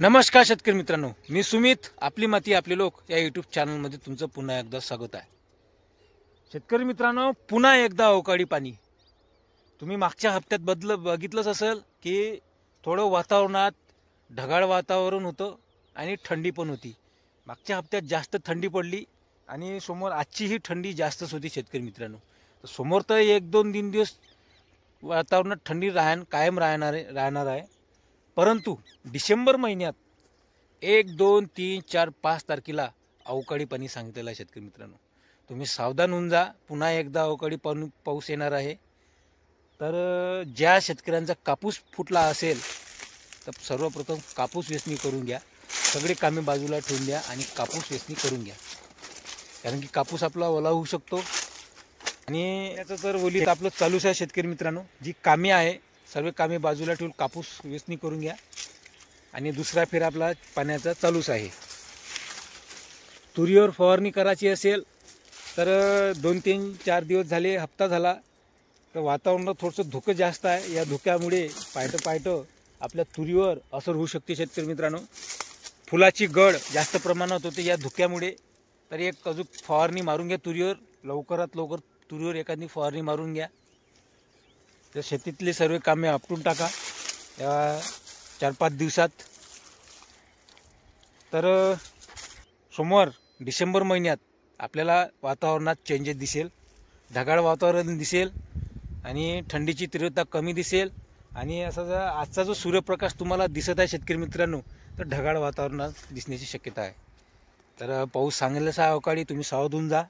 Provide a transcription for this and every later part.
नमस्कार शेतकरी मित्रांनो, मी सुमित. आपली माती आपले लोक या यूट्यूब चॅनलमध्ये तुमचं पुन्हा एकदा स्वागत आहे. शेतकरी मित्रांनो, पुन्हा एकदा अवकाळी पाणी. तुम्ही मागच्या हप्त्यात बघितलंच असेल की थोडं वातावरणात ढगाळ वातावरण होतं आणि थंडी पण होती. मागच्या हप्त्यात जास्त थंडी पडली आणि समोर आजची ही थंडी जास्तच होती शेतकरी मित्रांनो. समोर तर 1-2 दिवस वातावरणात थंडी कायम राहणार आहे. परंतु डिसेंबर महिन्यात 1, 2, 3, 4, 5 तारखेला अवकाळी पाणी सांगितलेलं आहे शेतकरी मित्रांनो. तुम्ही सावधान होऊन जा. पुन्हा एकदा अवकाळी पाऊस येणार आहे. तर ज्या शेतकऱ्यांचा कापूस फुटला असेल तर सर्वप्रथम कापूस वेचणी करून घ्या. सगळे कामे बाजूला ठेवून द्या आणि कापूस वेचणी करून घ्या. कारण की कापूस आपला ओला होऊ शकतो आणि याचं तर ओलीत आपलं चालूच आहे शेतकरी मित्रांनो. जी कामे आहे सर्व कामे बाजूला ठेवून कापूस वेचणी करून घ्या आणि दुसरा फेर आपला पाण्याचा चालूच आहे. तुरीवर फवारणी करायची असेल तर 2-3-4 दिवस झाले, हप्ता झाला तर वातावरणात थोडंसं धुकं जास्त आहे. या धुक्यामुळे पायटं आपल्या तुरीवर असर होऊ शकते शेतकरी मित्रांनो. फुलाची गळ जास्त प्रमाणात होते या धुक्यामुळे. तर एक अजून फवारणी मारून घ्या तुरीवर. लवकरात लवकर तुरीवर एखादी फवारणी मारून घ्या. तर शेतीतले सर्व कामे आपटून टाका या 4-5 दिवसात. तर सोमवार डिसेंबर महिन्यात आपल्याला वातावरणात चेंजेस दिसेल. ढगाळ वातावरण दिसेल आणि थंडीची तीव्रता कमी दिसेल. आणि असा आजचा जो सूर्यप्रकाश तुम्हाला दिसत आहे शेतकरी मित्रांनो, तर ढगाळ वातावरणात दिसण्याची शक्यता आहे. तर पाऊस सांगेलच आहे अवकाळी. तुम्ही सावध होऊन जा.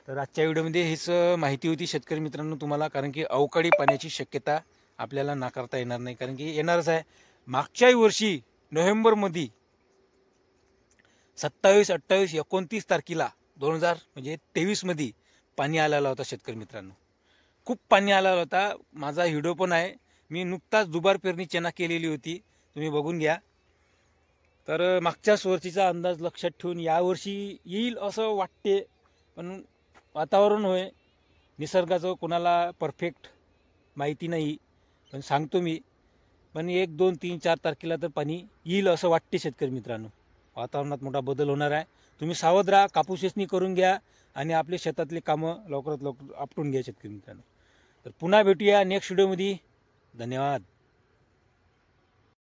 तर आजच्या व्हिडिओमध्ये हीच माहिती होती शेतकरी मित्रांनो तुम्हाला. कारण की अवकाळी पाण्याची शक्यता आपल्याला नाकारता येणार नाही, कारण की येणारच आहे. मागच्याही वर्षी नोव्हेंबरमध्ये 27, 28, 29 तारखेला 2023 मध्ये पाणी आलेला होता शेतकरी मित्रांनो. खूप पाणी आलेला होता. माझा व्हिडिओ पण आहे. मी नुकताच दुबार पेरणी चना केलेली होती, तुम्ही बघून घ्या. तर मागच्याच वर्षीचा अंदाज लक्षात ठेवून यावर्षी येईल असं वाटते, पण वातावरण होय, निसर्गाचं कोणाला परफेक्ट माहिती नाही. पण सांगतो मी, पण 1, 2, 3, 4 तारखेला तर पाणी येईल असं वाटते शेतकरी मित्रांनो. वातावरणात मोठा बदल होणार आहे. तुम्ही सावध राहा, कापूस वेचणी करून घ्या आणि आपले शेतातले कामं लवकरात लवकर आपटून घ्या शेतकरी मित्रांनो. तर पुन्हा भेटूया नेक्स्ट व्हिडिओमध्ये. धन्यवाद.